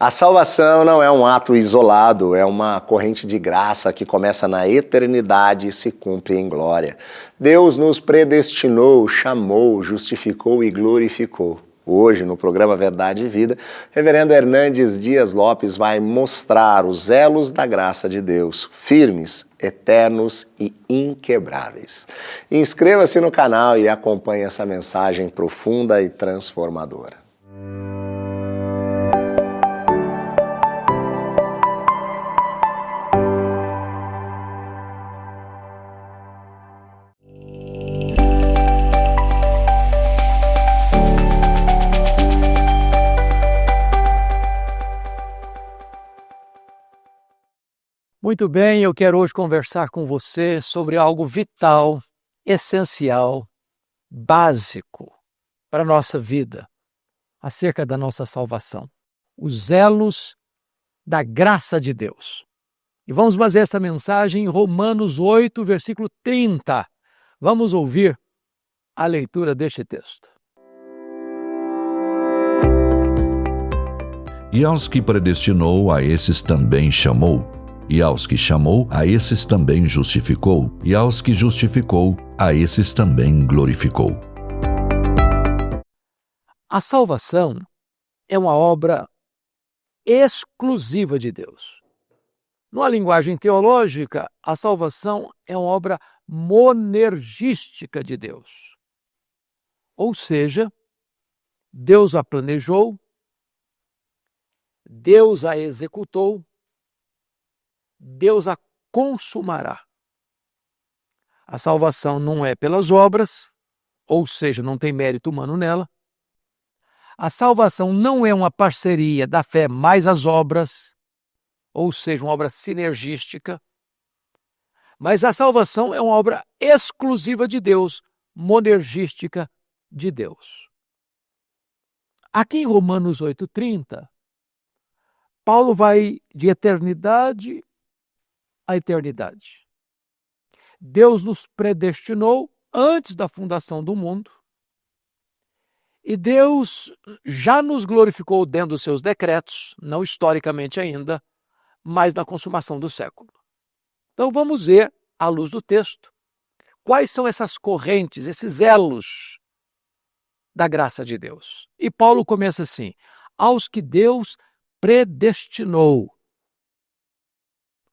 A salvação não é um ato isolado, é uma corrente de graça que começa na eternidade e se cumpre em glória. Deus nos predestinou, chamou, justificou e glorificou. Hoje, no programa Verdade e Vida, Reverendo Hernandes Dias Lopes vai mostrar os elos da graça de Deus, firmes, eternos e inquebráveis. Inscreva-se no canal e acompanhe essa mensagem profunda e transformadora. Muito bem, eu quero hoje conversar com você sobre algo vital, essencial, básico para a nossa vida, acerca da nossa salvação. Os elos da graça de Deus. E vamos fazer esta mensagem em Romanos 8, versículo 30. Vamos ouvir a leitura deste texto. E aos que predestinou, a esses também chamou. E aos que chamou, a esses também justificou. E aos que justificou, a esses também glorificou. A salvação é uma obra exclusiva de Deus. Numa linguagem teológica, a salvação é uma obra monergística de Deus. Ou seja, Deus a planejou, Deus a executou, Deus a consumará. A salvação não é pelas obras, ou seja, não tem mérito humano nela. A salvação não é uma parceria da fé mais as obras, ou seja, uma obra sinergística. Mas a salvação é uma obra exclusiva de Deus, monergística de Deus. Aqui em Romanos 8,30, Paulo vai de eternidade a eternidade. Deus nos predestinou antes da fundação do mundo e Deus já nos glorificou dentro dos seus decretos, não historicamente ainda, mas na consumação do século. Então vamos ver, à luz do texto, quais são essas correntes, esses elos da graça de Deus. E Paulo começa assim: aos que Deus predestinou.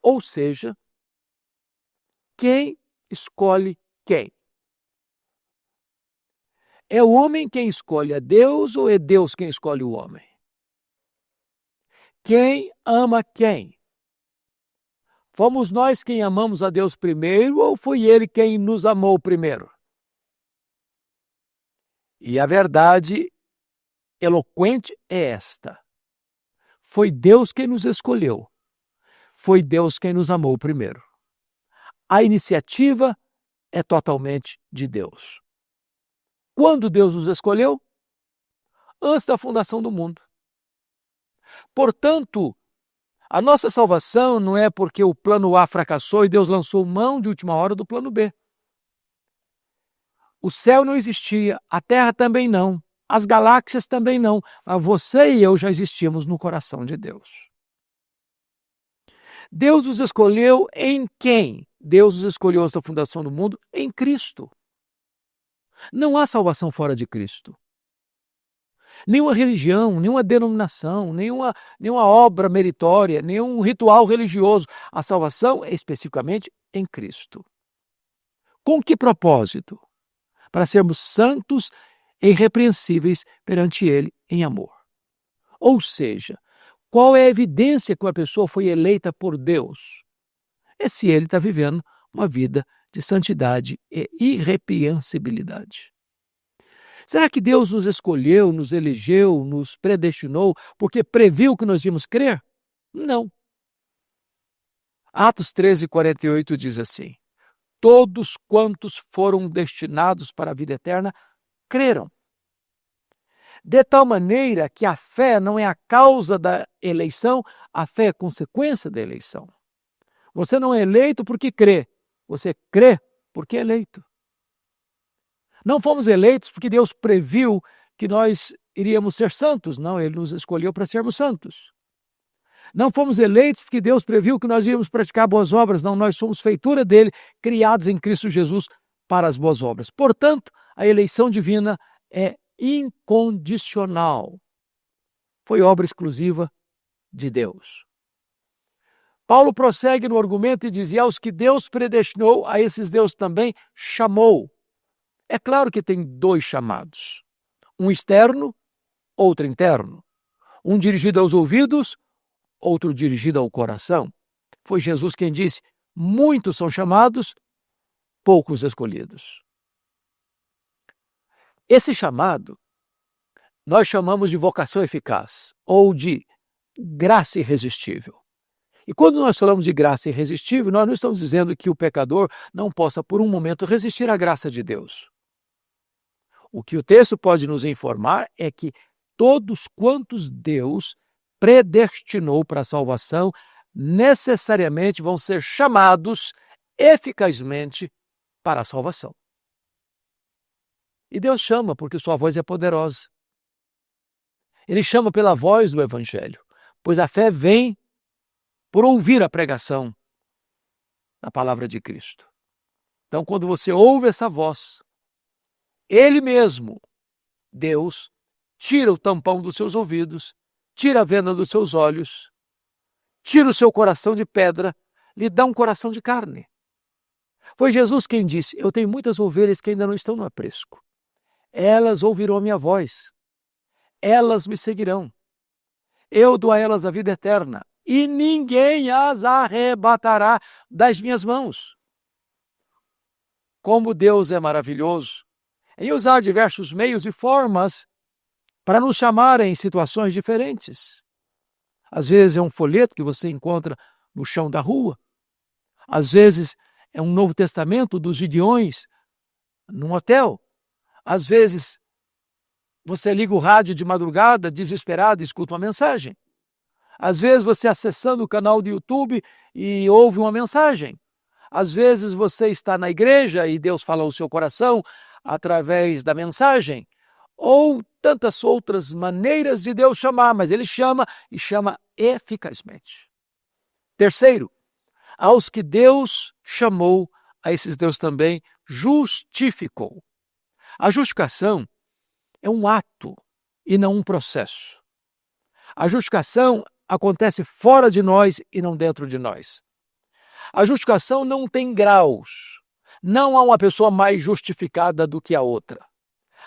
Ou seja, quem escolhe quem? É o homem quem escolhe a Deus ou é Deus quem escolhe o homem? Quem ama quem? Fomos nós quem amamos a Deus primeiro ou foi Ele quem nos amou primeiro? E a verdade eloquente é esta: foi Deus quem nos escolheu. Foi Deus quem nos amou primeiro. A iniciativa é totalmente de Deus. Quando Deus nos escolheu? Antes da fundação do mundo. Portanto, a nossa salvação não é porque o plano A fracassou e Deus lançou mão de última hora do plano B. O céu não existia, a terra também não, as galáxias também não, mas você e eu já existíamos no coração de Deus. Deus nos escolheu em quem? Deus nos escolheu antes da fundação do mundo em Cristo. Não há salvação fora de Cristo. Nenhuma religião, nenhuma denominação, nenhuma obra meritória, nenhum ritual religioso. A salvação é especificamente em Cristo. Com que propósito? Para sermos santos e irrepreensíveis perante Ele em amor. Ou seja, qual é a evidência que uma pessoa foi eleita por Deus? É se ele está vivendo uma vida de santidade e irrepreensibilidade. Será que Deus nos escolheu, nos elegeu, nos predestinou porque previu que nós íamos crer? Não. Atos 13:48 diz assim: todos quantos foram destinados para a vida eterna creram. De tal maneira que a fé não é a causa da eleição, a fé é consequência da eleição. Você não é eleito porque crê, você crê porque é eleito. Não fomos eleitos porque Deus previu que nós iríamos ser santos, não, Ele nos escolheu para sermos santos. Não fomos eleitos porque Deus previu que nós íamos praticar boas obras. Não, nós somos feitura dele, criados em Cristo Jesus para as boas obras. Portanto, a eleição divina é incondicional. Foi obra exclusiva de Deus. Paulo prossegue no argumento e diz: e aos que Deus predestinou, a esses Deus também chamou. É claro que tem dois chamados. Um externo, outro interno. Um dirigido aos ouvidos, outro dirigido ao coração. Foi Jesus quem disse: muitos são chamados, poucos escolhidos. Esse chamado nós chamamos de vocação eficaz ou de graça irresistível. E quando nós falamos de graça irresistível, nós não estamos dizendo que o pecador não possa por um momento resistir à graça de Deus. O que o texto pode nos informar é que todos quantos Deus predestinou para a salvação necessariamente vão ser chamados eficazmente para a salvação. E Deus chama porque sua voz é poderosa. Ele chama pela voz do Evangelho, pois a fé vem por ouvir a pregação da palavra de Cristo. Então, quando você ouve essa voz, Ele mesmo, Deus, tira o tampão dos seus ouvidos, tira a venda dos seus olhos, tira o seu coração de pedra, lhe dá um coração de carne. Foi Jesus quem disse: eu tenho muitas ovelhas que ainda não estão no aprisco. Elas ouvirão a minha voz, elas me seguirão. Eu dou a elas a vida eterna e ninguém as arrebatará das minhas mãos. Como Deus é maravilhoso em usar diversos meios e formas para nos chamar em situações diferentes. Às vezes é um folheto que você encontra no chão da rua. Às vezes é um Novo Testamento dos Gideões num hotel. Às vezes você liga o rádio de madrugada, desesperado, e escuta uma mensagem. Às vezes você acessando o canal do YouTube e ouve uma mensagem. Às vezes você está na igreja e Deus fala ao seu coração através da mensagem. Ou tantas outras maneiras de Deus chamar, mas Ele chama e chama eficazmente. Terceiro, aos que Deus chamou, a esses Deus também justificou. A justificação é um ato e não um processo. A justificação acontece fora de nós e não dentro de nós. A justificação não tem graus. Não há uma pessoa mais justificada do que a outra.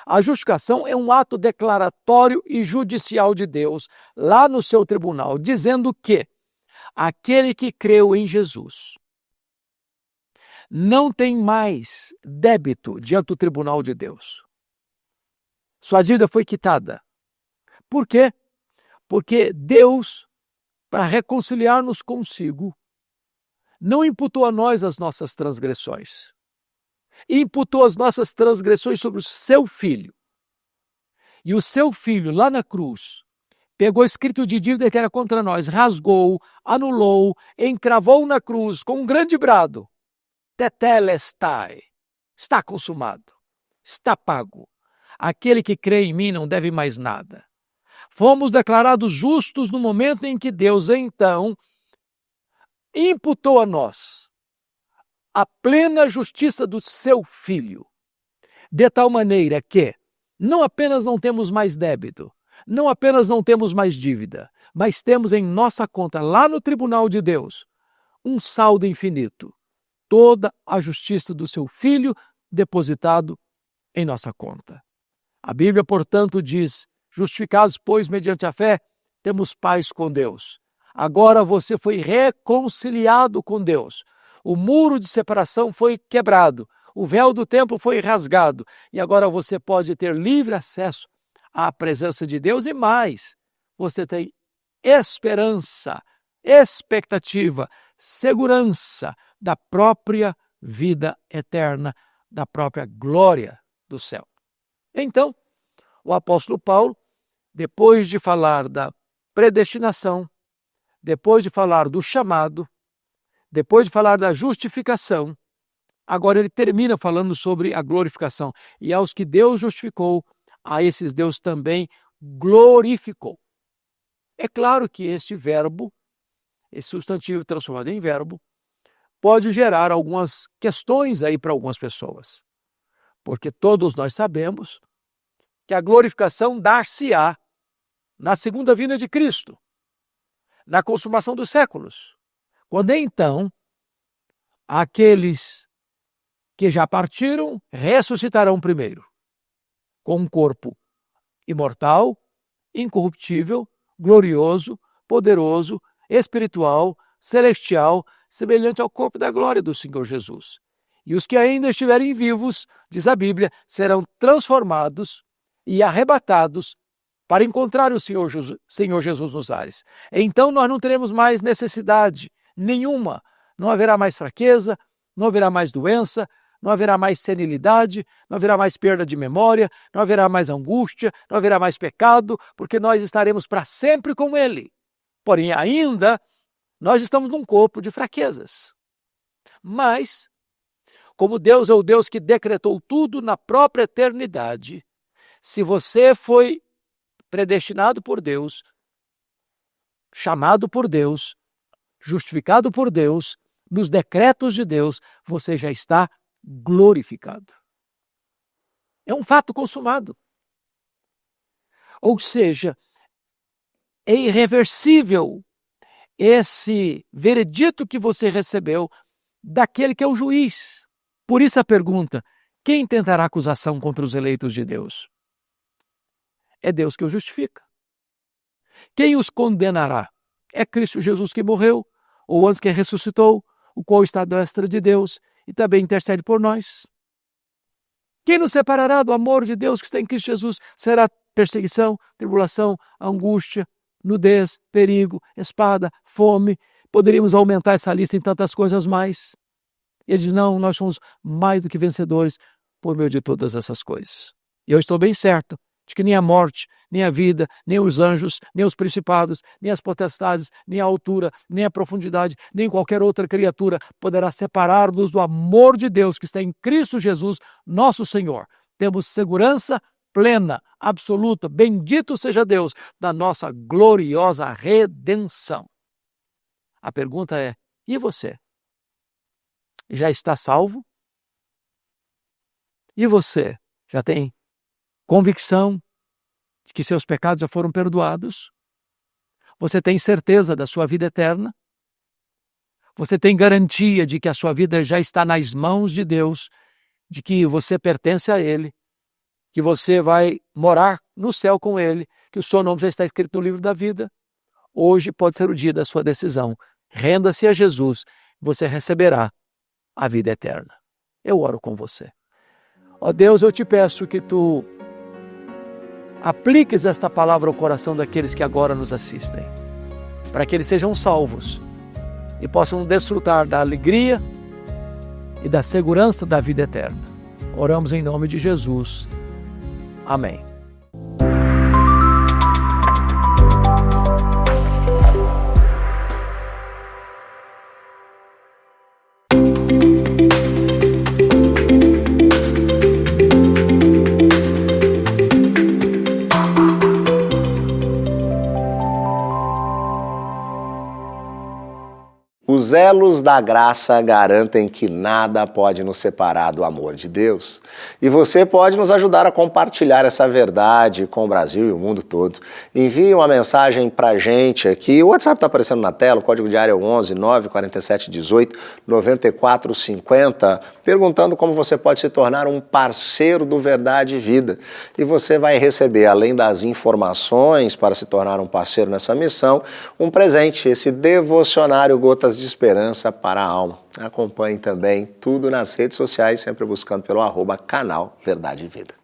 A justificação é um ato declaratório e judicial de Deus lá no seu tribunal, dizendo que aquele que creu em Jesus não tem mais débito diante do tribunal de Deus. Sua dívida foi quitada. Por quê? Porque Deus, para reconciliar-nos consigo, não imputou a nós as nossas transgressões. Imputou as nossas transgressões sobre o seu filho. E o seu filho, lá na cruz, pegou o escrito de dívida que era contra nós, rasgou, anulou, encravou na cruz com um grande brado. Tetelestai. Está consumado. Está pago. Aquele que crê em mim não deve mais nada. Fomos declarados justos no momento em que Deus, então, imputou a nós a plena justiça do seu Filho, de tal maneira que não apenas não temos mais débito, não apenas não temos mais dívida, mas temos em nossa conta, lá no tribunal de Deus, um saldo infinito, toda a justiça do seu Filho depositado em nossa conta. A Bíblia, portanto, diz: justificados, pois, mediante a fé, temos paz com Deus. Agora você foi reconciliado com Deus. O muro de separação foi quebrado. O véu do templo foi rasgado. E agora você pode ter livre acesso à presença de Deus e mais. Você tem esperança, expectativa, segurança da própria vida eterna, da própria glória do céu. Então, o apóstolo Paulo, depois de falar da predestinação, depois de falar do chamado, depois de falar da justificação, agora ele termina falando sobre a glorificação. E aos que Deus justificou, a esses Deus também glorificou. É claro que este verbo esse substantivo transformado em verbo, pode gerar algumas questões aí para algumas pessoas. Porque todos nós sabemos que a glorificação dar-se-á na segunda vinda de Cristo, na consumação dos séculos, quando então aqueles que já partiram ressuscitarão primeiro, com um corpo imortal, incorruptível, glorioso, poderoso, espiritual, celestial, semelhante ao corpo da glória do Senhor Jesus. E os que ainda estiverem vivos, diz a Bíblia, serão transformados e arrebatados para encontrar o Senhor Jesus nos ares. Então nós não teremos mais necessidade nenhuma, não haverá mais fraqueza, não haverá mais doença, não haverá mais senilidade, não haverá mais perda de memória, não haverá mais angústia, não haverá mais pecado, porque nós estaremos para sempre com Ele. Porém, ainda nós estamos num corpo de fraquezas. Mas, como Deus é o Deus que decretou tudo na própria eternidade, se você foi predestinado por Deus, chamado por Deus, justificado por Deus, nos decretos de Deus, você já está glorificado. É um fato consumado. Ou seja, é irreversível esse veredito que você recebeu daquele que é o juiz. Por isso a pergunta: quem tentará acusação contra os eleitos de Deus? É Deus que os justifica. Quem os condenará? É Cristo Jesus que morreu, ou antes que ressuscitou, o qual está à destra de Deus e também intercede por nós. Quem nos separará do amor de Deus que está em Cristo Jesus? Será perseguição, tribulação, angústia, nudez, perigo, espada, fome. Poderíamos aumentar essa lista em tantas coisas mais. Ele diz: não, nós somos mais do que vencedores por meio de todas essas coisas. E eu estou bem certo de que nem a morte, nem a vida, nem os anjos, nem os principados, nem as potestades, nem a altura, nem a profundidade, nem qualquer outra criatura poderá separar-nos do amor de Deus que está em Cristo Jesus, nosso Senhor. Temos segurança plena, absoluta, bendito seja Deus, da nossa gloriosa redenção. A pergunta é: e você? Já está salvo? E você? Já tem convicção de que seus pecados já foram perdoados? Você tem certeza da sua vida eterna? Você tem garantia de que a sua vida já está nas mãos de Deus, de que você pertence a Ele, que você vai morar no céu com Ele, que o seu nome já está escrito no livro da vida? Hoje pode ser o dia da sua decisão. Renda-se a Jesus, você receberá a vida eterna. Eu oro com você. Ó Deus, eu te peço que Tu apliques esta palavra ao coração daqueles que agora nos assistem, para que eles sejam salvos e possam desfrutar da alegria e da segurança da vida eterna. Oramos em nome de Jesus. Amém. Os elos da graça garantem que nada pode nos separar do amor de Deus. E você pode nos ajudar a compartilhar essa verdade com o Brasil e o mundo todo. Envie uma mensagem pra gente aqui. O WhatsApp está aparecendo na tela, o código de área é 11 947 18 94 50, perguntando como você pode se tornar um parceiro do Verdade e Vida. E você vai receber, além das informações para se tornar um parceiro nessa missão, um presente, esse devocionário Gotas de Esperança para a Alma. Acompanhe também tudo nas redes sociais, sempre buscando pelo @canal Verdade e Vida.